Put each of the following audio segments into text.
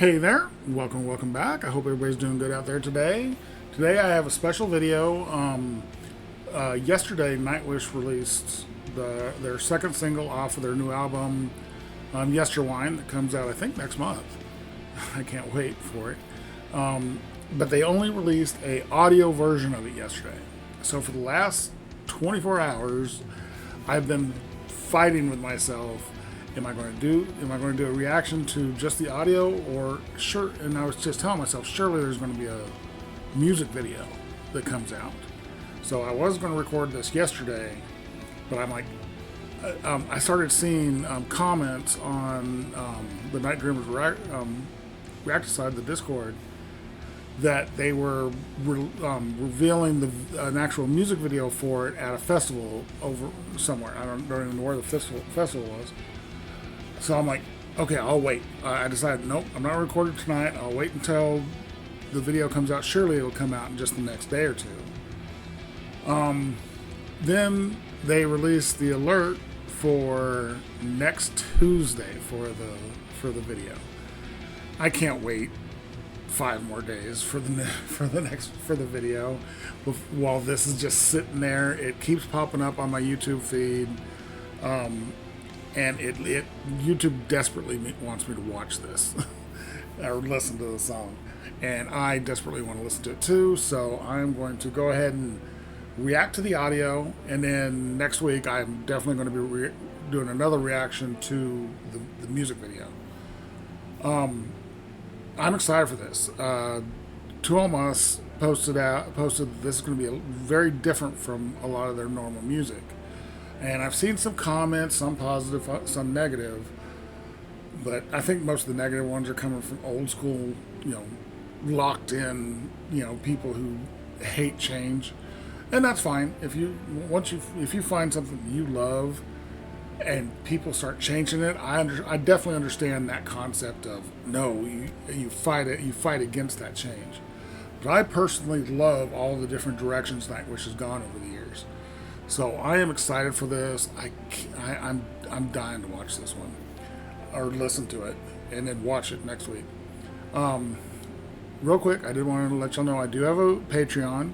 Hey there, welcome back. I hope everybody's doing good out there today. Today I have a special video. Yesterday, Nightwish released their second single off of their new album, Yesterwynde, that comes out I think next month. I can't wait for it. But they only released a audio version of it yesterday. So for the last 24 hours, I've been fighting with myself. Am I going to do a reaction to just the audio, or sure? And I was just telling myself, surely there's going to be a music video that comes out. So I was going to record this yesterday, but I'm like, I started seeing comments on the Night Dreamers reactor side of the Discord that they were revealing an actual music video for it at a festival over somewhere. I don't even know where the festival was. So I'm like, okay, I'll wait. I decided, nope, I'm not recording tonight. I'll wait until the video comes out. Surely it'll come out in just the next day or two. Then they released the alert for next Tuesday for the video. I can't wait 5 more days for the video. While this is just sitting there, it keeps popping up on my YouTube feed. And YouTube desperately wants me to watch this or listen to the song, and I desperately want to listen to it too. So I'm going to go ahead and react to the audio, and then next week I'm definitely going to be doing another reaction to the music video. I'm excited for this. Two of Us posted that this is going to be very different from a lot of their normal music. And I've seen some comments, some positive, some negative, but I think most of the negative ones are coming from old school, locked in, people who hate change, and that's fine. If you find something you love, and people start changing it, I definitely understand that concept of no, you fight it, you fight against that change. But I personally love all the different directions Nightwish has gone over the years. So I am excited for this. I'm dying to watch this one, or listen to it, and then watch it next week. Real quick, I did want to let y'all know I do have a Patreon.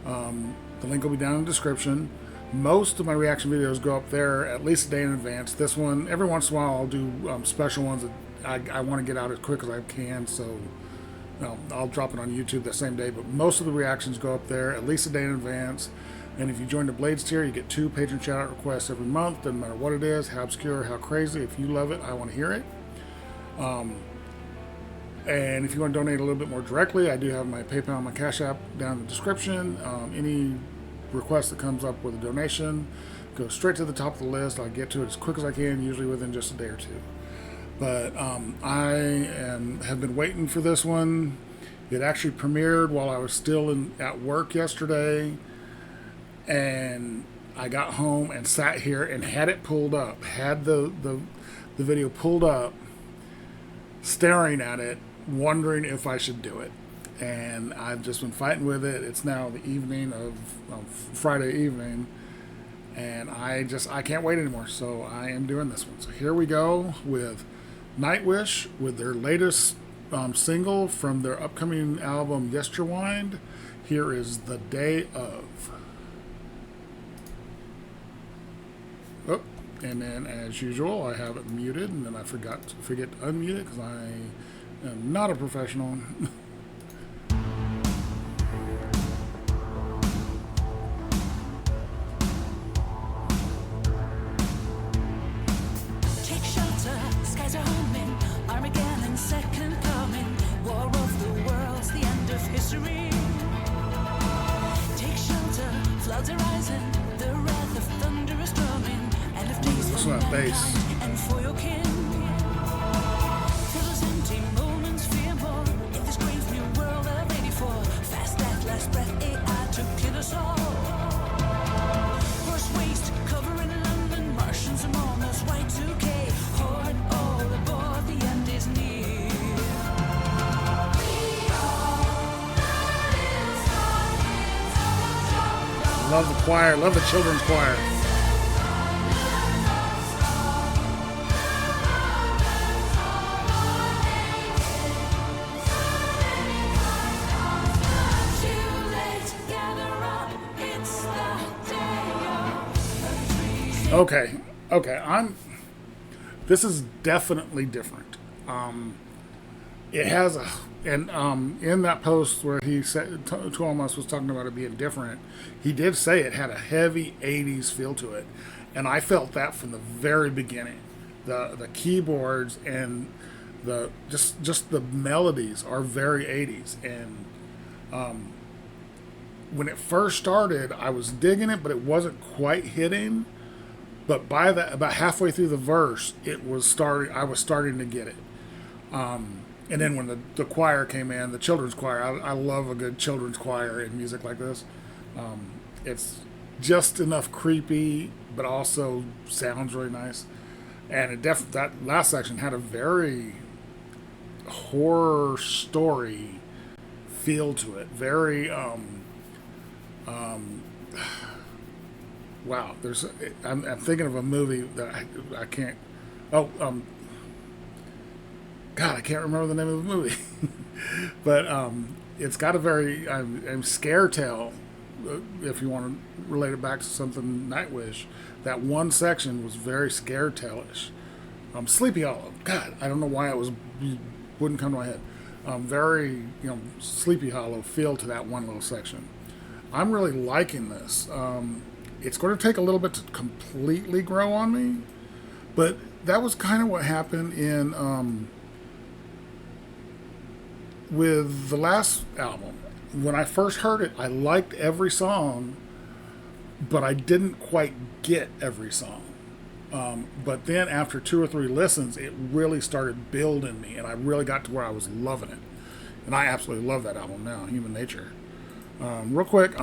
The link will be down in the description. Most of my reaction videos go up there at least a day in advance. This one, every once in a while, I'll do special ones that I want to get out as quick as I can. So I'll drop it on YouTube that same day. But most of the reactions go up there at least a day in advance. And if you join the Blades tier, you get 2 patron shout-out requests every month. Doesn't matter what it is, how obscure, how crazy. If you love it, I want to hear it. And if you want to donate a little bit more directly, I do have my PayPal and my Cash App down in the description. Any request that comes up with a donation goes straight to the top of the list. I'll get to it as quick as I can, usually within just a day or two. But have been waiting for this one. It actually premiered while I was still at work yesterday. And I got home and sat here and had it pulled up, had the video pulled up, staring at it, wondering if I should do it. And I've just been fighting with it. It's now the evening of Friday evening, and I can't wait anymore. So I am doing this one. So here we go with Nightwish with their latest single from their upcoming album Yesterwynde. Here is The Day Of. Oh, and then as usual, I have it muted, and then I forget to unmute it because I am not a professional. Take shelter, skies are humming, Armageddon second coming, war of the worlds, the end of history. Take shelter, floods are rising, the wrath of thunder is drumming. Listen to that bass. And for your kin, for those empty moments, fear more. In this brave new world of 84, fast that last breath, AI to kill us all. Worst waste, covering London, Martians among us, Y2K, horde all aboard, the end is near. Love the choir, love the children's choir. It's the day of Okay. This is definitely different. It has a, and in that post where he said Tuomas was talking about it being different, he did say it had a heavy '80s feel to it, and I felt that from the very beginning. The keyboards and the just the melodies are very '80s, and when it first started, I was digging it, but it wasn't quite hitting. But by that, about halfway through the verse, it was starting. I was starting to get it. And then when the choir came in, the children's choir, I love a good children's choir in music like this. It's just enough creepy, but also sounds really nice. And that last section had a very horror story feel to it. Very wow. I'm thinking of a movie that I can't. Oh, God, I can't remember the name of the movie, but it's got a very scare tale. If you want to relate it back to something Nightwish, that one section was very scare tale-ish. Sleepy Hollow. God, I don't know why wouldn't come to my head. Very Sleepy Hollow feel to that one little section. I'm really liking this. It's going to take a little bit to completely grow on me, but that was kind of what happened in with the last album. When I first heard it, I liked every song, but I didn't quite get every song. But then after 2 or 3 listens, it really started building me, and I really got to where I was loving it. And I absolutely love that album now, Human Nature. Real quick,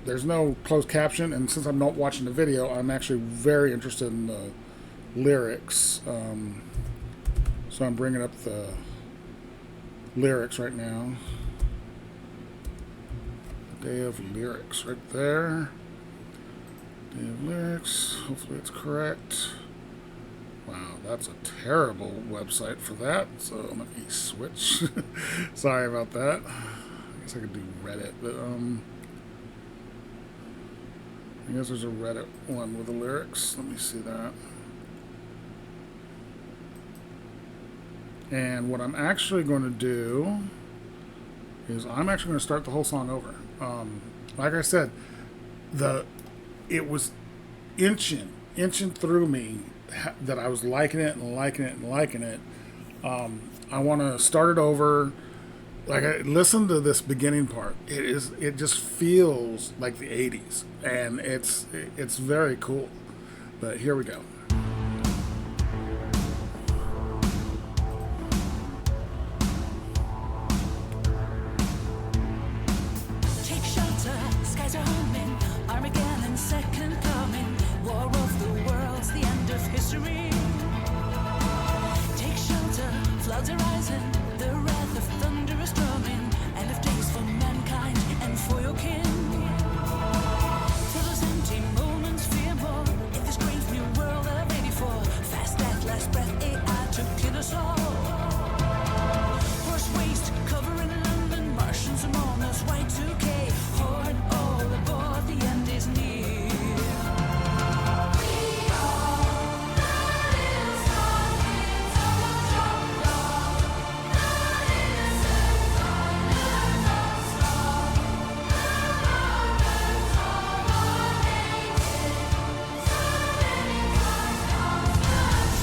there's no closed caption, and since I'm not watching the video, I'm actually very interested in the lyrics. So I'm bringing up the lyrics right now. Day of lyrics right there. Day of lyrics. Hopefully it's correct. Wow, that's a terrible website for that. So let me switch. Sorry about that. I guess I could do Reddit, but I guess there's a Reddit one with the lyrics. Let me see that. And what I'm actually going to do is I'm actually going to start the whole song over. Like I said, it was inching through me that I was liking it and liking it and liking it. I want to start it over. Like, listen to this beginning part. It just feels like the '80s, and it's very cool. But here we go. Take shelter, skies are humming, Armageddon, second coming, war of the worlds, the end of history. Take shelter, floods are rising, the wrath of thunder is drumming, end of days for mankind and for your kin. For those empty moments, fear more, in this strange new world of '84, fast death, last breath, AI to kill us all. Horse waste, covering London, Martians among us, Y2K, horde all aboard, the end is near. We are the little starlings of the jungle, the innocent islanders of song, the mothers of our native, so many times lost.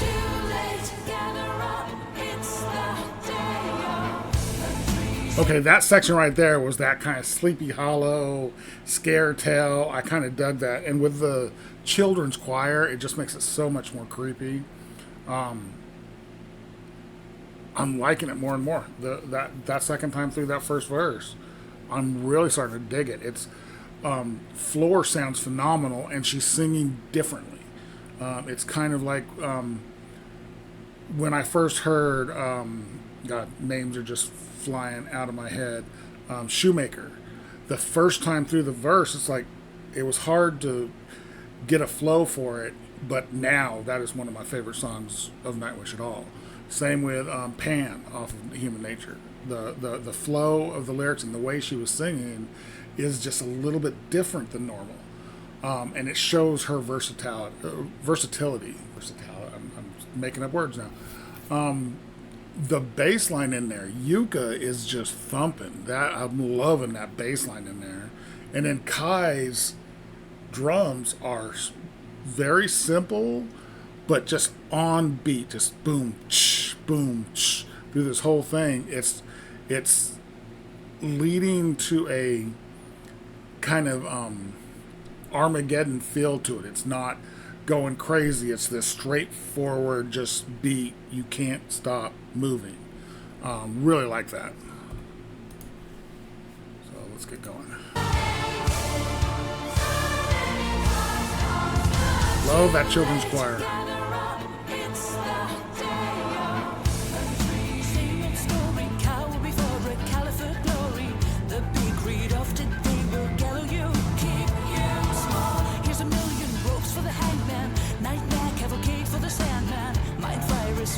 Too late, gather up, it's the day of. Okay, that section right there was that kind of Sleepy Hollow, scare tale. I kind of dug that. And with the children's choir, it just makes it so much more creepy. I'm liking it more and more. That second time through that first verse, I'm really starting to dig it. It's Floor sounds phenomenal, and she's singing differently. It's kind of like when I first heard, God, names are just flying out of my head. Shoemaker. The first time through the verse, it's like it was hard to get a flow for it, but now that is one of my favorite songs of Nightwish at all. Same with Pan off of Human Nature. The flow of the lyrics and the way she was singing is just a little bit different than normal, and it shows her versatility. I'm making up words now. The bass line in there, Yuka is just thumping. That I'm loving that bass line in there, and then Kai's drums are very simple, but just on beat, just boom, boom, through this whole thing. It's leading to a kind of Armageddon feel to it. It's not going crazy. It's this straightforward, just beat. You can't stop moving. Really like that. So let's get going. Love that children's choir.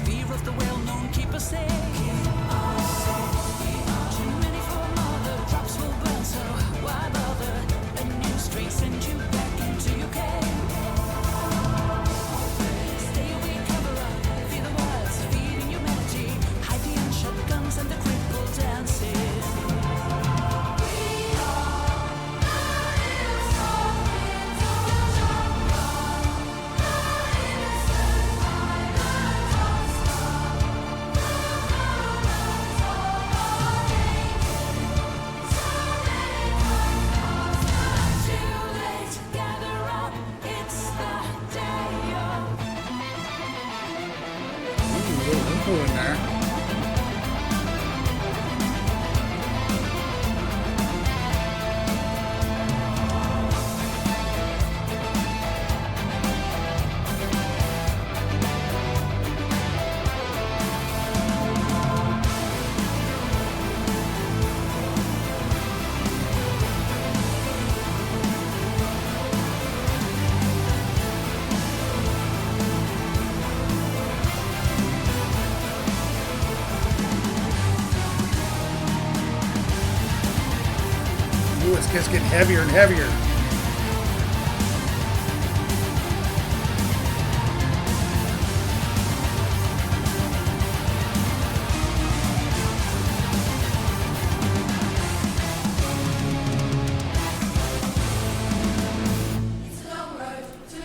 Fear of the well-known keeper say, too many for mother, drops will burn, so why bother? A new string sends you back into your cave. Stay away, cover up, fear the words, feeding humanity, hide the unshot guns and the crippled dances. In there. It's just getting heavier and heavier.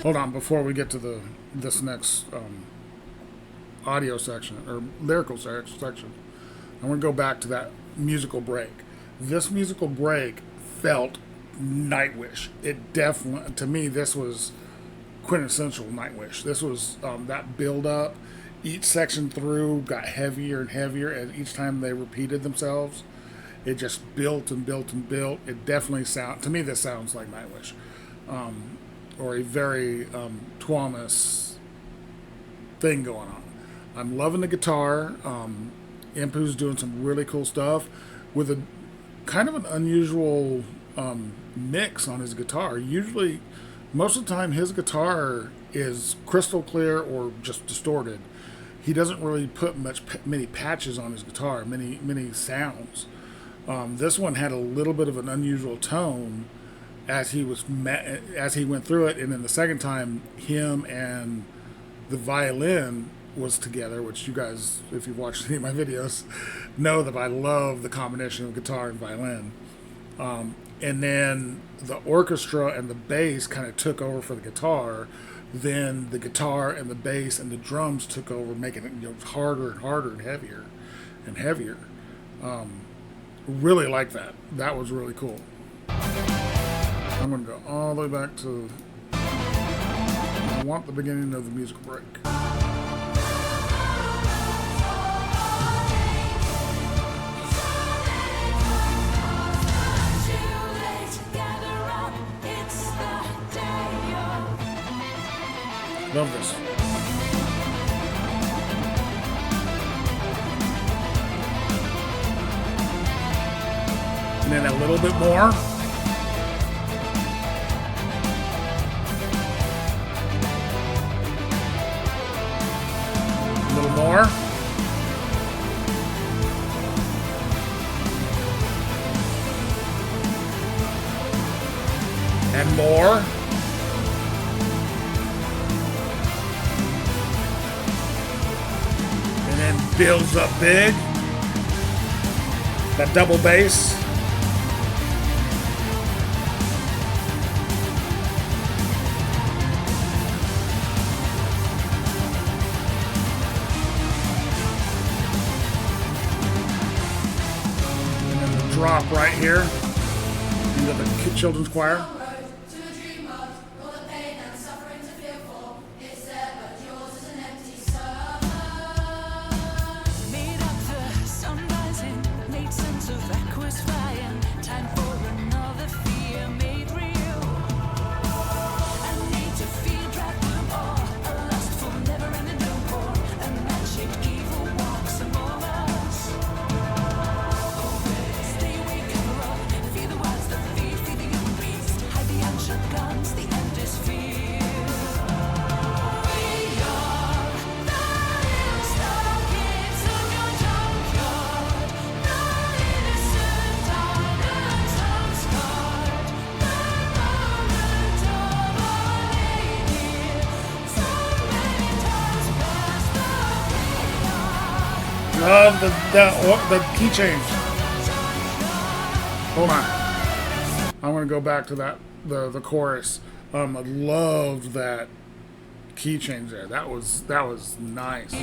Hold on, before we get to this next audio section or lyrical section, I want to go back to that musical break. This musical break felt Nightwish. It definitely, to me, this was quintessential Nightwish. This was that build up. Each section through got heavier and heavier, and each time they repeated themselves, it just built and built and built. It definitely to me, this sounds like Nightwish, or a very Thomas thing going on. I'm loving the guitar. Impu's doing some really cool stuff with a kind of an unusual mix on his guitar. Usually, most of the time, his guitar is crystal clear or just distorted. He doesn't really put many patches on his guitar, many sounds. This one had a little bit of an unusual tone as he went through it, and then the second time, him and the violin was together, which you guys, if you've watched any of my videos, know that I love the combination of guitar and violin. And then the orchestra and the bass kind of took over for the guitar. Then the guitar and the bass and the drums took over, making it harder and harder and heavier and heavier. Really like that. That was really cool. I'm going to go all the way back to, I want the beginning of the musical break. Love this. And then a little bit more. A little more. and more. And then builds up big. That double bass. And then the drop right here into the children's choir. Love the key change. Hold on. I'm gonna go back to that the chorus. I loved that key change there. That was nice.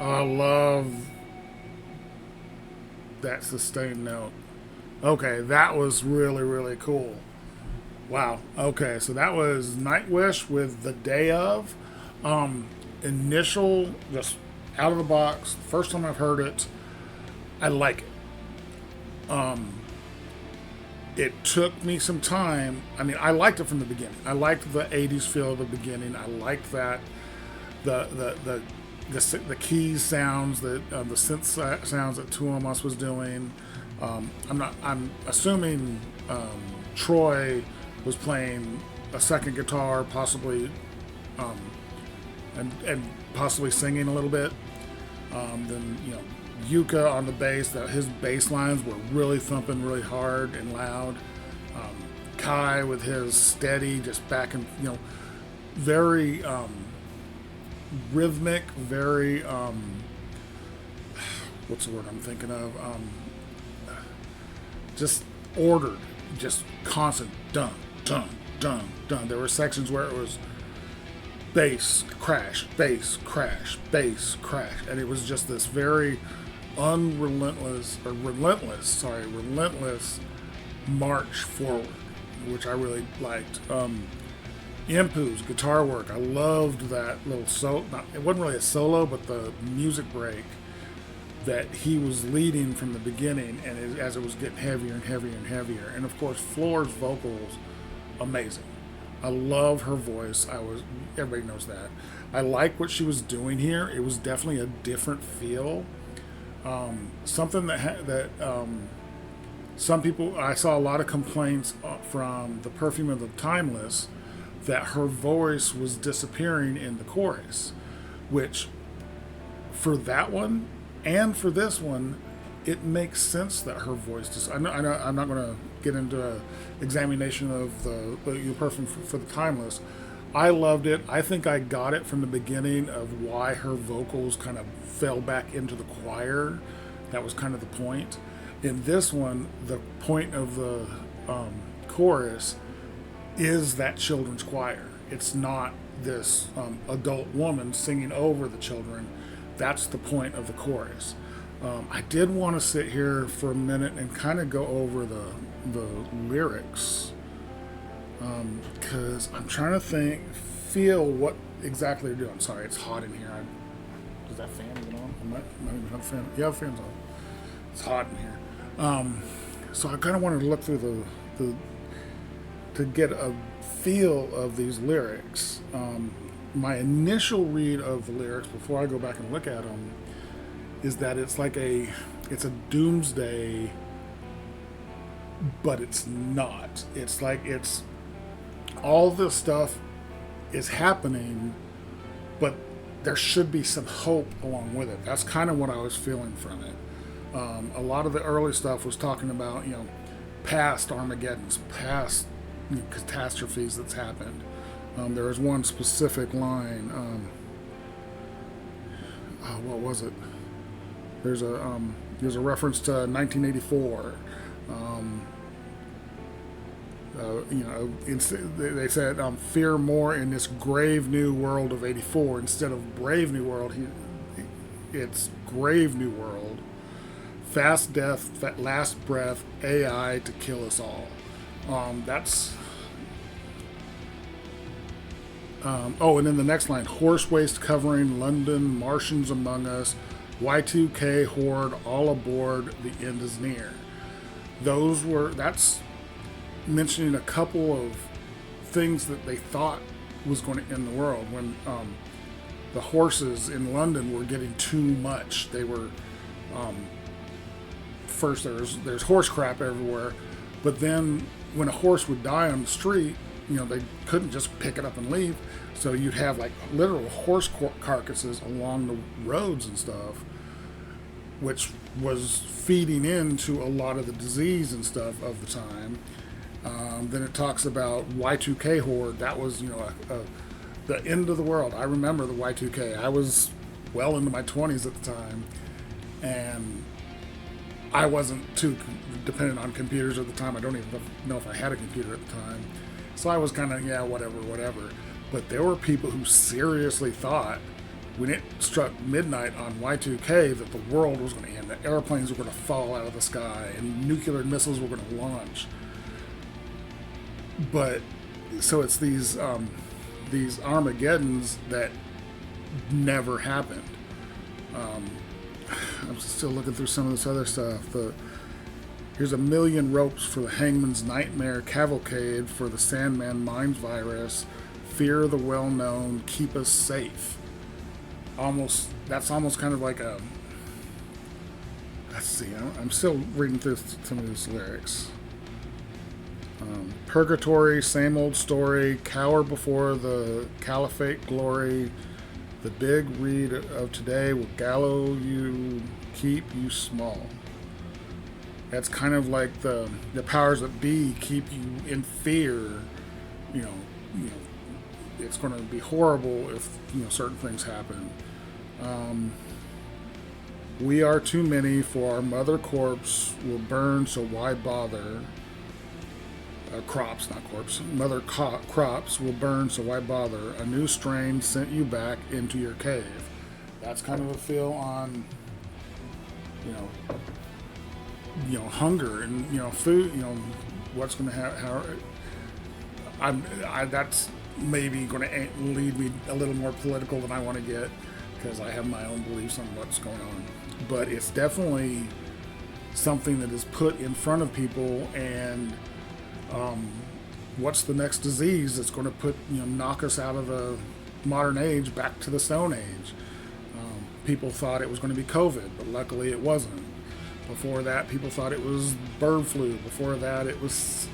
I love that sustained note. Okay, that was really, really cool. Wow. Okay, so that was Nightwish with The Day Of. Initial, just out of the box, first time I've heard it, I like it. It took me some time. I mean, I liked it from the beginning. I liked the 80s feel of the beginning. I liked that the keys sounds, the synth sounds that Tuomas was doing. I'm assuming Troy was playing a second guitar, possibly, and possibly singing a little bit. Then Yuka on the bass. His bass lines were really thumping, really hard and loud. Kai with his steady, just back and very rhythmic, very what's the word I'm thinking of? Just ordered, just constant dun dun dun dun. There were sections where it was bass crash, bass crash, bass crash, and it was just this very relentless march forward, which I really liked. Impu's guitar work, I loved that little solo. It wasn't really a solo, but the music break that he was leading from the beginning, and as it was getting heavier and heavier and heavier. And of course, Floor's vocals, amazing. I love her voice. Everybody knows that. I like what she was doing here. It was definitely a different feel. Something that some people, I saw a lot of complaints from the Perfume of the Timeless, that her voice was disappearing in the chorus, which for that one and for this one, it makes sense that her voice I'm not going to get into an examination of the Perfume for the Timeless. I loved it. I think I got it from the beginning of why her vocals kind of fell back into the choir. That was kind of the point. In this one, the point of the chorus is that children's choir. It's not this adult woman singing over the children. That's the point of the chorus. I did want to sit here for a minute and kind of go over the lyrics, because I'm trying to feel what exactly they're doing. Sorry, it's hot in here. Is that fan even on? I might even have a fan. Yeah, the fan's on. It's hot in here. So I kind of wanted to look through to get a feel of these lyrics. My initial read of the lyrics before I go back and look at them is that it's a doomsday, but it's not. It's like all this stuff is happening, but there should be some hope along with it. That's kind of what I was feeling from it. A lot of the early stuff was talking about, past Armageddons, past catastrophes that's happened. There was one specific line. What was it? There's a reference to 1984. They said, fear more in this grave new world of 84 instead of brave new world. It's grave new world. Fast death, last breath, AI to kill us all. That's. And then the next line: horse waste covering London, Martians among us, Y2K horde, all aboard, the end is near. That's mentioning a couple of things that they thought was going to end the world when the horses in London were getting too much. They were first there's horse crap everywhere, but then when a horse would die on the street, they couldn't just pick it up and leave, so you'd have like literal horse carcasses along the roads and stuff, which was feeding into a lot of the disease and stuff of the time. Then it talks about Y2K horde. That was, the end of the world. I remember the Y2K. I was well into my 20s at the time, and I wasn't too dependent on computers at the time. I don't even know if I had a computer at the time. So I was kind of, whatever. But there were people who seriously thought when it struck midnight on Y2K that the world was going to end, that airplanes were going to fall out of the sky, and nuclear missiles were going to launch. But so it's these Armageddons that never happened. I'm still looking through some of this other stuff. Here's 1,000,000 ropes for the hangman's nightmare cavalcade for the Sandman mind virus. Fear the well-known, keep us safe. That's almost kind of like a. Let's see. I'm still reading through some of these lyrics. Purgatory, same old story. Cower before the caliphate glory. The big read of today will gallow you, keep you small. That's kind of like the powers that be keep you in fear. It's going to be horrible if certain things happen. We are too many for our mother corpse will burn, so why bother? Crops, not corpse. Mother crops will burn, so why bother? A new strain sent you back into your cave. That's kind of a feel on, hunger and food. What's going to happen? That's maybe going to lead me a little more political than I want to get, because I have my own beliefs on what's going on. But it's definitely something that is put in front of people, and what's the next disease that's going to knock us out of the modern age back to the Stone Age? People thought it was going to be COVID, but luckily it wasn't. Before that, people thought it was bird flu. Before that, it was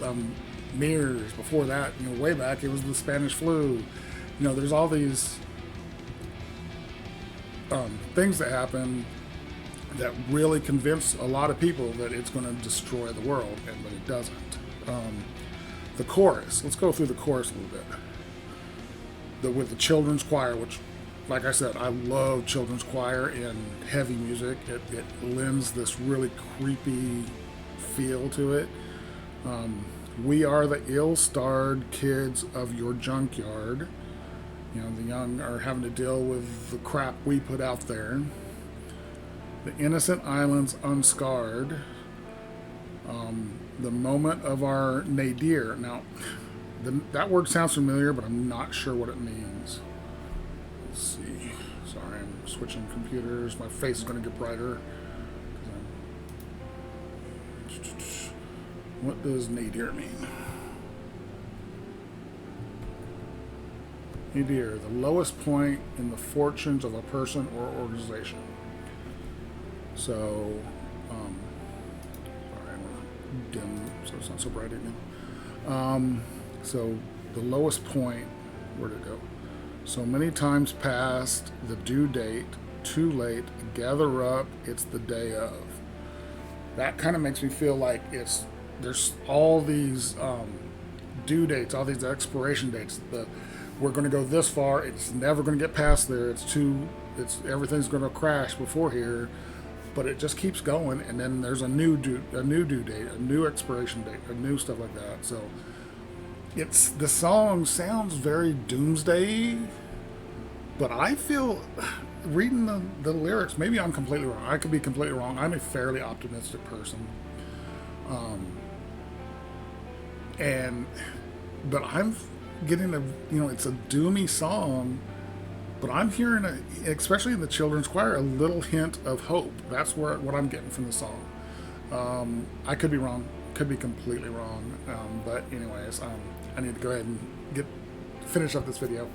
MERS. Before that, way back, it was the Spanish flu. There's all these things that happen that really convince a lot of people that it's going to destroy the world, but it doesn't. The chorus. Let's go through the chorus a little bit. With the children's choir, which, like I said, I love children's choir in heavy music. It lends this really creepy feel to it. We are the ill-starred kids of your junkyard. You know, the young are having to deal with the crap we put out there. The innocent islands unscarred. The moment of our nadir. Now, that word sounds familiar, but I'm not sure what it means. Let's see. Sorry, I'm switching computers. My face is going to get brighter. What does nadir mean? Nadir, the lowest point in the fortunes of a person or organization. So, sorry, I'm going to dim so it's not so bright again. So, the lowest point, where'd it go? So many times past the due date, too late, gather up, it's the day of. That kind of makes me feel like there's all these due dates, all these expiration dates. We're going to go this far. It's never going to get past there. Everything's going to crash before here, but it just keeps going. And then there's a new due date, a new expiration date, a new stuff like that. So the song sounds very doomsday, but I feel reading the lyrics, maybe I'm completely wrong. I could be completely wrong. I'm a fairly optimistic person. But I'm getting it's a doomy song, but I'm hearing, especially in the children's choir, a little hint of hope. That's what I'm getting from the song. I could be wrong, could be completely wrong. But anyways, I need to go ahead and finish up this video.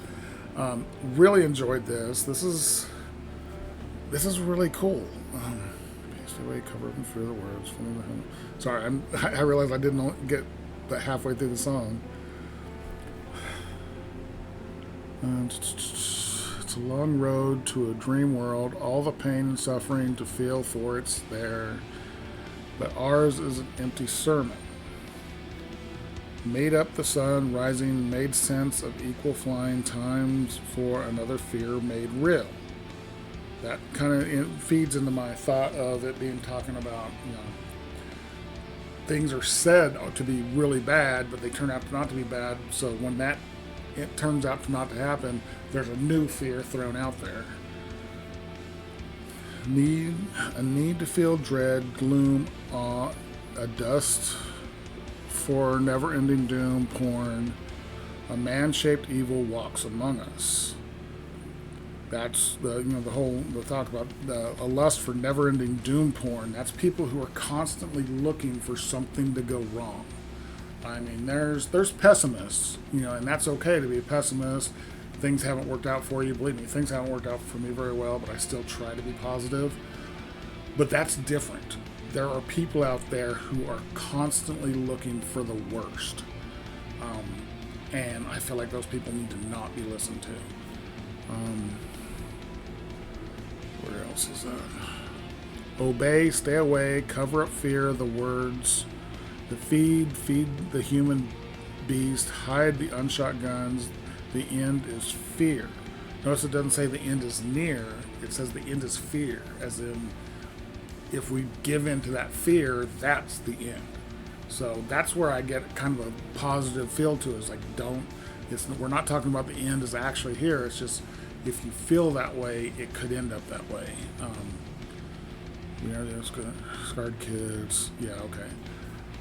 Really enjoyed this. This is really cool. Stay away, cover up and through the words. Sorry, I realized I didn't get that halfway through the song. It's a long road to a dream world, all the pain and suffering to feel for it's there. But ours is an empty sermon. Made up the sun rising, made sense of equal flying times for another fear made real. That kind of feeds into my thought of it being talking about, things are said to be really bad, but they turn out not to be bad. So when it turns out to not to happen, there's a new fear thrown out there. A need to feel dread, gloom, awe, a dust for never-ending doom, porn. A man-shaped evil walks among us. That's the talk about a lust for never-ending doom porn. That's people who are constantly looking for something to go wrong. I mean, there's pessimists, and that's okay to be a pessimist. Things haven't worked out for you. Believe me, things haven't worked out for me very well, but I still try to be positive. But that's different. There are people out there who are constantly looking for the worst. And I feel like those people need to not be listened to. Where else is that? Obey, stay away, cover up fear, the words. The feed the human beast, hide the unshot guns. The end is fear. Notice it doesn't say the end is near. It says the end is fear, as in if we give in to that fear, that's the end. So that's where I get kind of a positive feel to it. It's like, we're not talking about the end is actually here. It's just, if you feel that way, it could end up that way. Scarred kids. Yeah, okay.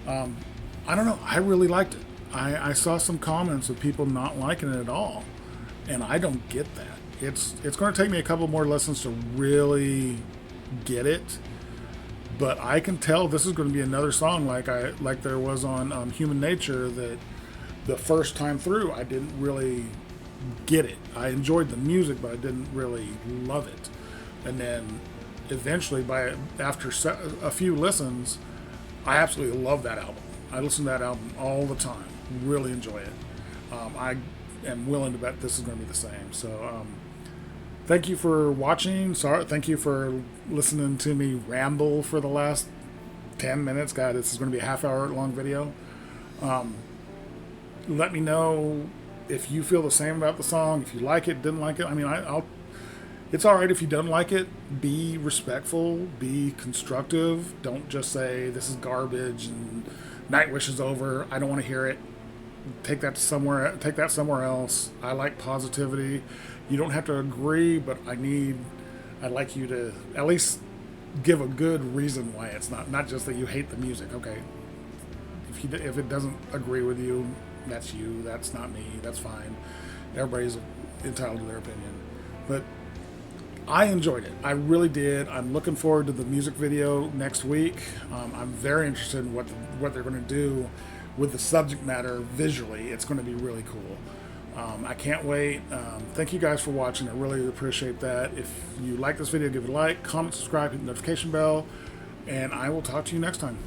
I don't know. I really liked it. I saw some comments of people not liking it at all, and I don't get that. It's going to take me a couple more listens to really get it, but I can tell this is going to be another song like there was on Human Nature, that the first time through I didn't really get it. I enjoyed the music, but I didn't really love it. And then eventually, after a few listens, I absolutely love that album. I listen to that album all the time. Really enjoy it. I am willing to bet this is going to be the same. So thank you for watching. Thank you for listening to me ramble for the last 10 minutes. God, this is going to be a half-hour long video. Let me know if you feel the same about the song, if you like it, didn't like it. I mean, it's all right if you don't like it. Be respectful, be constructive. Don't just say this is garbage and Nightwish is over. I don't want to hear it. take that somewhere. Take that somewhere else. I like positivity. You don't have to agree, but I'd like you to at least give a good reason why it's not just that you hate the music. Okay, if it doesn't agree with you, that's you. That's not me. That's fine. Everybody's entitled to their opinion, but I enjoyed it. I really did. I'm looking forward to the music video next week. I'm very interested in what they're going to do with the subject matter visually. It's going to be really cool. I can't wait. Thank you guys for watching. I really appreciate that. If you like this video, give it a like, comment, subscribe, hit the notification bell, and I will talk to you next time.